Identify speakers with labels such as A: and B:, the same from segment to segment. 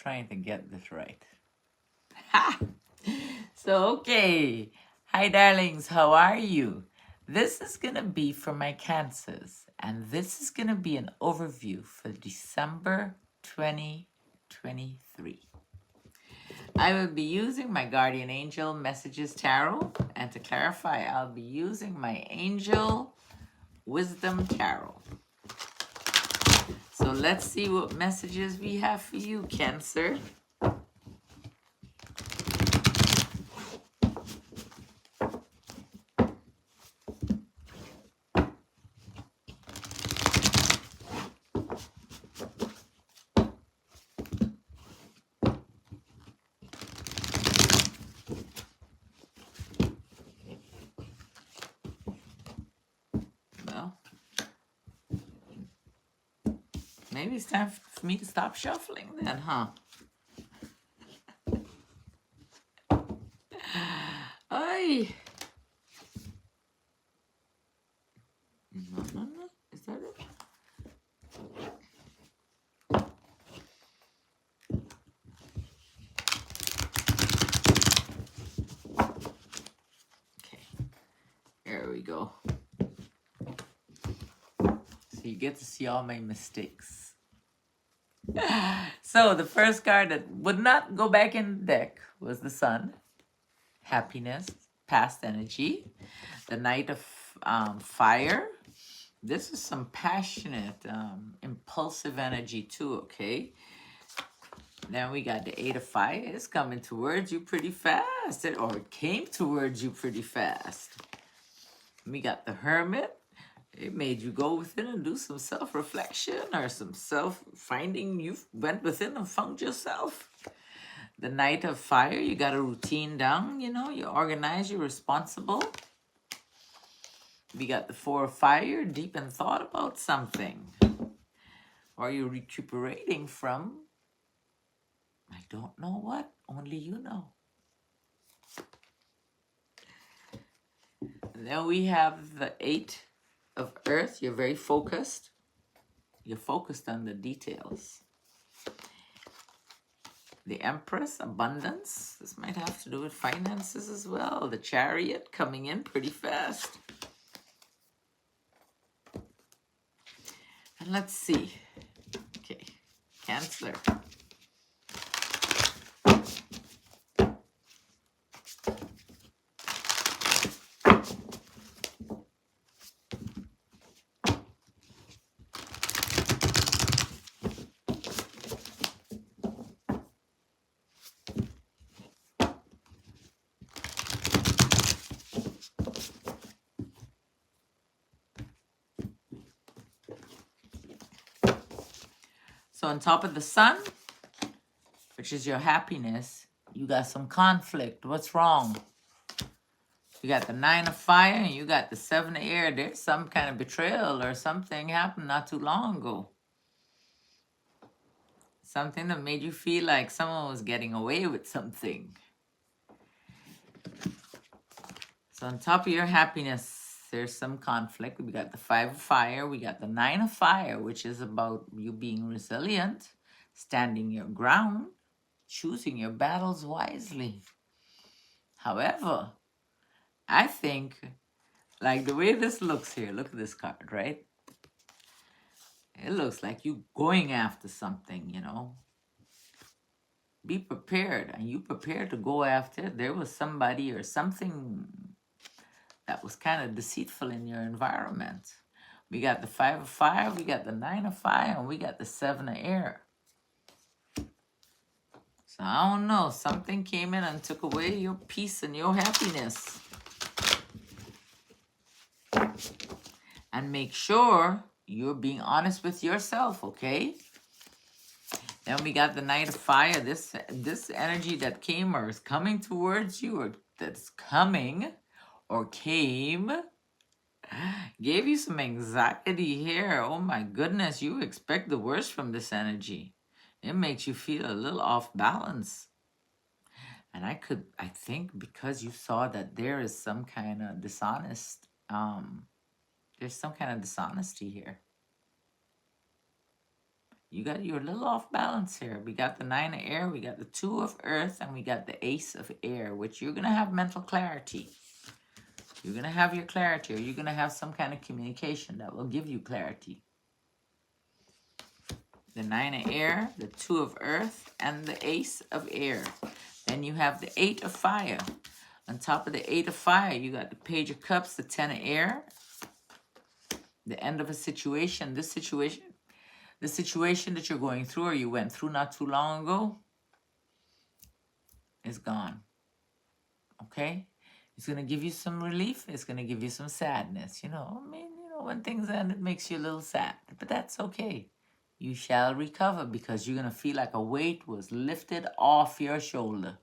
A: trying to get this right. Ha! So, okay. Hi, darlings. How are you? This is going to be for my cancers, and this is going to be an overview for December 2023. I will be using my Guardian Angel Messages Tarot, and to clarify, I'll be using my Angel Wisdom Tarot. So let's see what messages we have for you, Cancer. Well, maybe it's time for me to stop shuffling then, huh? Ay. No. Is that it? Okay. There we go. So you get to see all my mistakes. So the first card that would not go back in the deck was the Sun. Happiness, past energy. The Knight of Fire. This is some passionate, impulsive energy too, okay? Then we got the Eight of Fire. It's coming towards you pretty fast. Or it came towards you pretty fast. We got the Hermit. It made you go within and do some self-reflection or some self-finding. You went within and found yourself. The Knight of Fire, you got a routine down, you know, you're organized, you're responsible. We got the Four of Fire, deep in thought about something. Or you're recuperating from, I don't know what, only you know. And then we have the Eight of Earth, you're very focused. You're focused on the details. The Empress, abundance. This might have to do with finances as well. The Chariot coming in pretty fast. And let's see. Okay, Cancer. So on top of the Sun, which is your happiness, you got some conflict. What's wrong? You got the Nine of Fire and you got the Seven of Air. There's some kind of betrayal or something happened not too long ago. Something that made you feel like someone was getting away with something. So on top of your happiness, there's some conflict. We got the Five of Fire. We got the Nine of Fire, which is about you being resilient, standing your ground, choosing your battles wisely. However, I think, like the way this looks here, look at this card, right? It looks like you going after something, you know. Be prepared, and you prepared to go after. There was somebody or something that was kind of deceitful in your environment. We got the Five of Fire, we got the Nine of Fire, and we got the Seven of Air. So I don't know, something came in and took away your peace and your happiness. And make sure you're being honest with yourself, okay? Then we got the Knight of Fire. This energy that came or is coming towards you, or that's coming or came, gave you some anxiety here. Oh my goodness, you expect the worst from this energy. It makes you feel a little off balance. And I think because you saw that there is some kind of dishonest, there's some kind of dishonesty here. You got you're a little off balance here. We got the 9 of air, we got the 2 of earth, and we got the ace of air, which you're gonna have mental clarity. You're gonna have your clarity, or you're gonna have some kind of communication that will give you clarity. The 9 of air, the 2 of earth, and the ace of air. Then you have the 8 of fire. On top of the 8 of fire, you got the page of cups, the 10 of air, the end of a situation. The situation that you're going through or you went through not too long ago is gone. Okay? It's going to give you some relief. It's going to give you some sadness. When things end, it makes you a little sad. But that's okay. You shall recover because you're going to feel like a weight was lifted off your shoulder.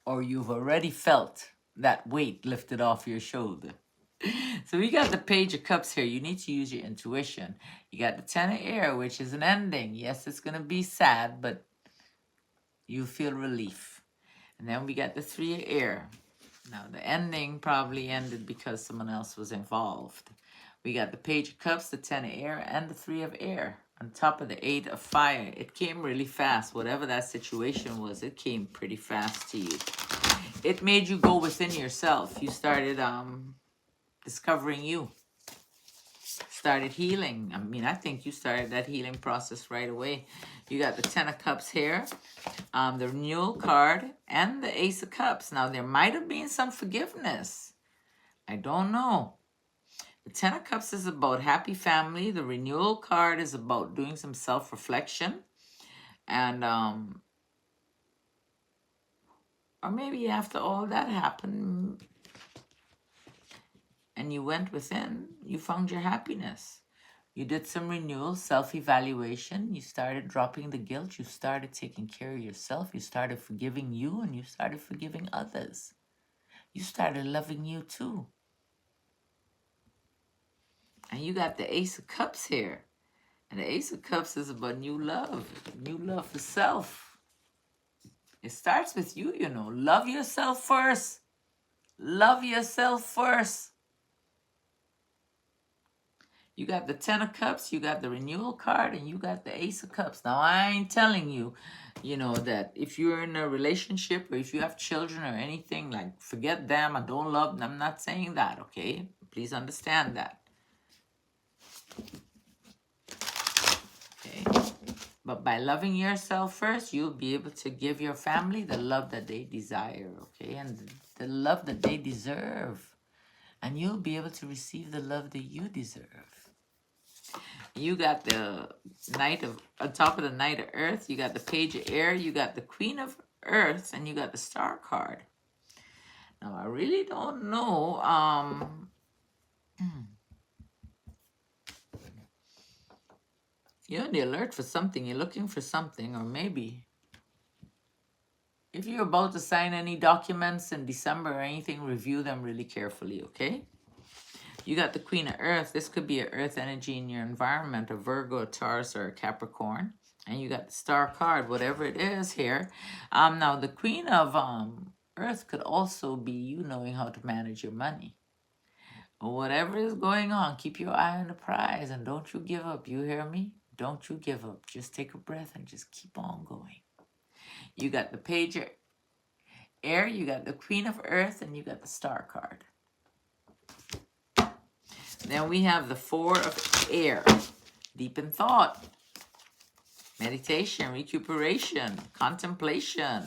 A: Or you've already felt that weight lifted off your shoulder. So we got the page of cups here. You need to use your intuition. You got the 10 of air, which is an ending. Yes, it's going to be sad, but you feel relief. And then we got the 3 of air. Now, the ending probably ended because someone else was involved. We got the page of cups, the 10 of air, and the 3 of air. On top of the 8 of fire. It came really fast. Whatever that situation was, it came pretty fast to you. It made you go within yourself. You started discovering you. Started healing. I think you started that healing process right away. You got the 10 of cups here, the renewal card, and the ace of cups. Now, there might have been some forgiveness. I don't know. The 10 of cups is about happy family. The renewal card is about doing some self-reflection. And, or maybe after all that happened, and you went within, you found your happiness. You did some renewal, self-evaluation. You started dropping the guilt. You started taking care of yourself. You started forgiving you, and you started forgiving others. You started loving you too. And you got the ace of cups here. And the ace of cups is about new love for self. It starts with you, Love yourself first. Love yourself first. You got the 10 of cups, you got the renewal card, and you got the ace of cups. Now, I ain't telling you, that if you're in a relationship or if you have children or anything, like, forget them, I don't love them. I'm not saying that, okay? Please understand that. Okay? But by loving yourself first, you'll be able to give your family the love that they desire, okay? And the love that they deserve. And you'll be able to receive the love that you deserve. You got the Knight of, on top of the Knight of Earth, you got the Page of Air, you got the Queen of Earth, and you got the Star card. Now, I really don't know. You're on the alert for something. You're looking for something, or maybe if you're about to sign any documents in December or anything, review them really carefully, okay? You got the Queen of Earth. This could be an earth energy in your environment, a Virgo, a Taurus, or a Capricorn. And you got the Star card, whatever it is here. Now, the Queen of Earth could also be you knowing how to manage your money. Whatever is going on, keep your eye on the prize and don't you give up. You hear me? Don't you give up. Just take a breath and just keep on going. You got the Page of Air, you got the Queen of Earth, and you got the Star card. Then we have the 4 of Air. Deep in thought. Meditation, recuperation, contemplation.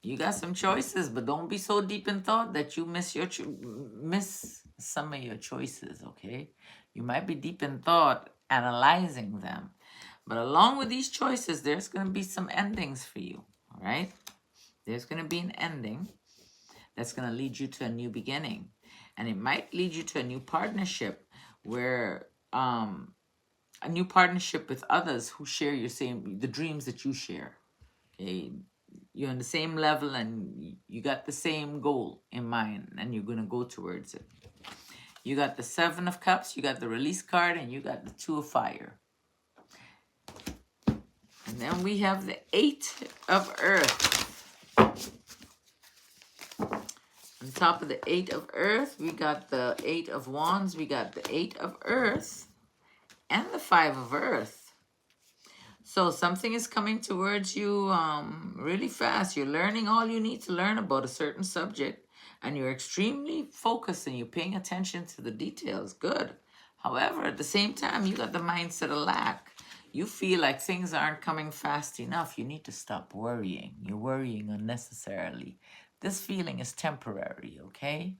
A: You got some choices, but don't be so deep in thought that you miss some of your choices, okay? You might be deep in thought, analyzing them. But along with these choices, there's going to be some endings for you, all right? There's going to be an ending that's going to lead you to a new beginning. And it might lead you to a new partnership where, a new partnership with others who share the dreams that you share. Okay? You're on the same level and you got the same goal in mind and you're going to go towards it. You got the 7 of Cups, you got the Release card, and you got the 2 of Fire. And then we have the 8 of Earth. On top of the 8 of Earth, we got the 8 of Wands, we got the 8 of Earth, and the 5 of Earth. So something is coming towards you really fast. You're learning all you need to learn about a certain subject, and you're extremely focused and you're paying attention to the details. Good. However, at the same time, you got the mindset of lack. You feel like things aren't coming fast enough. You need to stop worrying. You're worrying unnecessarily. This feeling is temporary, okay?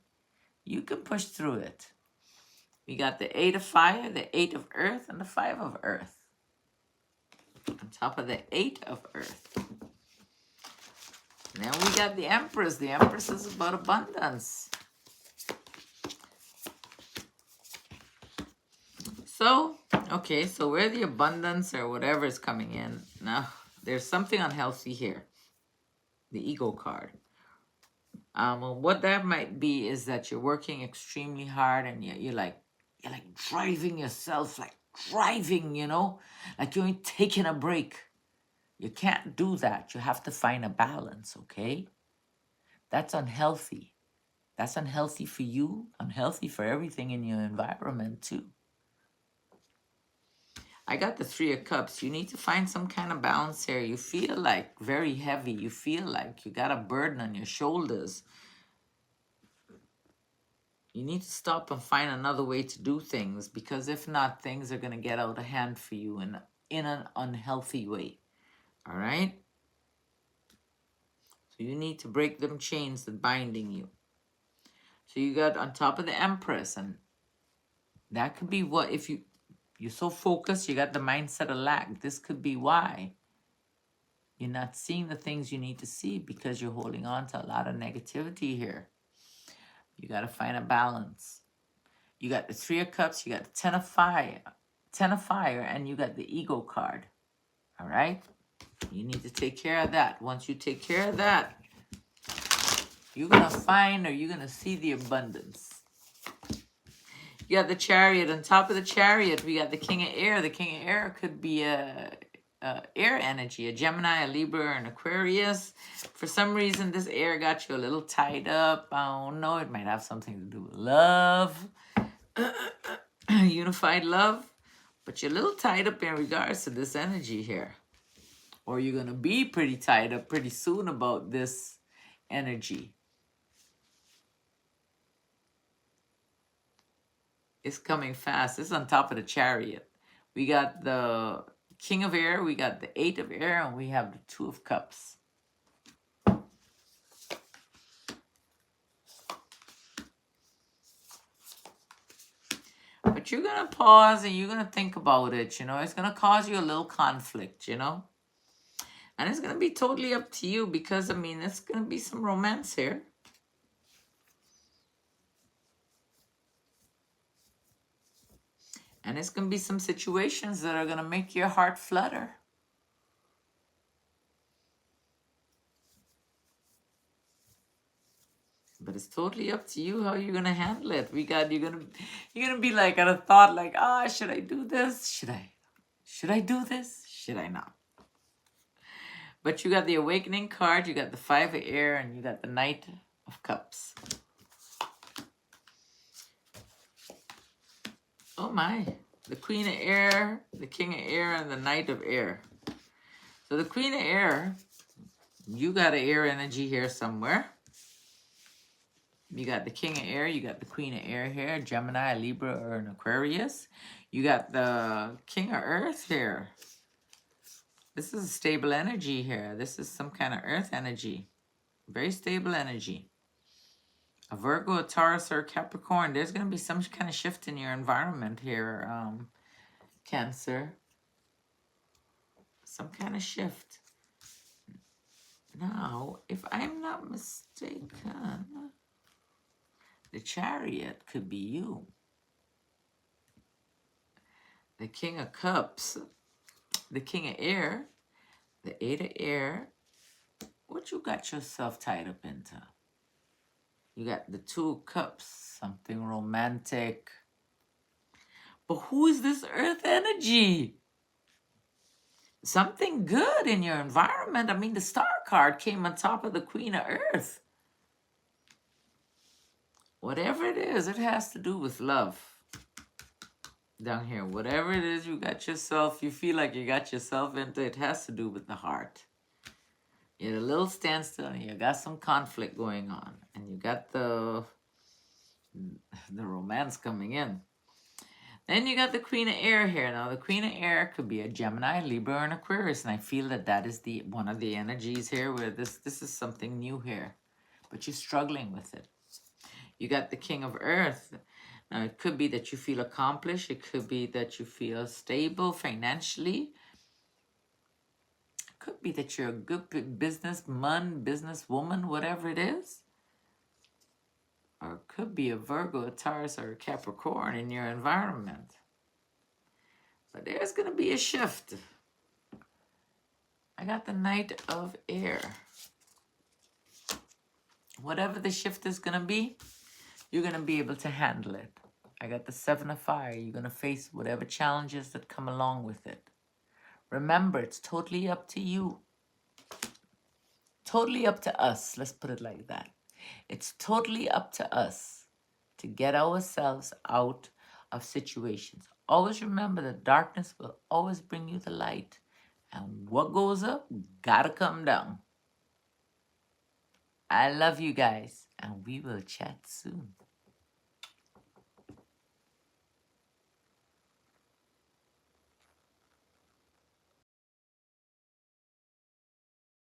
A: You can push through it. We got the 8 of fire, the 8 of earth, and the 5 of earth. On top of the 8 of earth. Then we got the Empress. The Empress is about abundance. So, okay, so where the abundance or whatever is coming in, now there's something unhealthy here. The ego card. What that might be is that you're working extremely hard and you're like driving yourself, like driving, you know, like you ain't taking a break. You can't do that. You have to find a balance, okay? That's unhealthy. That's unhealthy for you, unhealthy for everything in your environment too. I got the 3 of Cups. You need to find some kind of balance here. You feel like very heavy. You feel like you got a burden on your shoulders. You need to stop and find another way to do things, because if not, things are going to get out of hand for you in an unhealthy way. All right? So you need to break them chains that binding you. So you got on top of the Empress, and that could be what, if you're so focused, you got the mindset of lack. This could be why you're not seeing the things you need to see, because you're holding on to a lot of negativity here. You got to find a balance. You got the 3 of Cups, you got the 10 of fire, and you got the ego card. All right? You need to take care of that. Once you take care of that, you're going to find, or you're going to see the abundance. You got the Chariot. On top of the Chariot, we got the King of Air. The King of Air could be a air energy, a Gemini, a Libra, or an Aquarius. For some reason, this air got you a little tied up. I don't know. It might have something to do with love, unified love. But you're a little tied up in regards to this energy here. Or you're going to be pretty tied up pretty soon about this energy. It's coming fast. It's on top of the Chariot. We got the King of Air, we got the 8 of Air, and we have the 2 of Cups. But you're going to pause and you're going to think about it, you know. It's going to cause you a little conflict, you know. And it's going to be totally up to you, because, I mean, it's going to be some romance here. And it's going to be some situations that are going to make your heart flutter. But it's totally up to you how you're going to handle it. You're going to be like at a thought like, should I do this? Should I do this? Should I not? But you got the Awakening card, you got the 5 of Air, and you got the Knight of Cups. Oh my. The Queen of Air, the King of Air, and the Knight of Air. So the Queen of Air, you got an air energy here somewhere. You got the King of Air, you got the Queen of Air here, Gemini, a Libra, or an Aquarius. You got the King of Earth here. This is a stable energy here. This is some kind of earth energy. Very stable energy. A Virgo, a Taurus, or a Capricorn. There's going to be some kind of shift in your environment here, Cancer. Some kind of shift. Now, if I'm not mistaken, the Chariot could be you. The King of Cups, the King of Air, the 8 of Air. What you got yourself tied up into? You got the 2 of Cups, something romantic. But who is this earth energy? Something good in your environment. I mean, the Star card came on top of the Queen of Earth. Whatever it is, it has to do with love. down here. Whatever it is you got yourself, you feel like you got yourself into, it has to do with the heart. You're at a little standstill and you got some conflict going on. And you got the romance coming in. Then you got the Queen of Air here. Now the Queen of Air could be a Gemini, Libra, or an Aquarius. And I feel that that is the one of the energies here where this is something new here. But you're struggling with it. You got the King of Earth. Now, it could be that you feel accomplished. It could be that you feel stable financially. It could be that you're a good businessman, businesswoman, whatever it is. Or it could be a Virgo, a Taurus, or a Capricorn in your environment. But there's going to be a shift. I got the Knight of Air. Whatever the shift is going to be, you're going to be able to handle it. I got the Seven of Fire. You're going to face whatever challenges that come along with it. Remember, it's totally up to you. Totally up to us. Let's put it like that. It's totally up to us to get ourselves out of situations. Always remember that darkness will always bring you the light. And what goes up, gotta come down. I love you guys, and we will chat soon.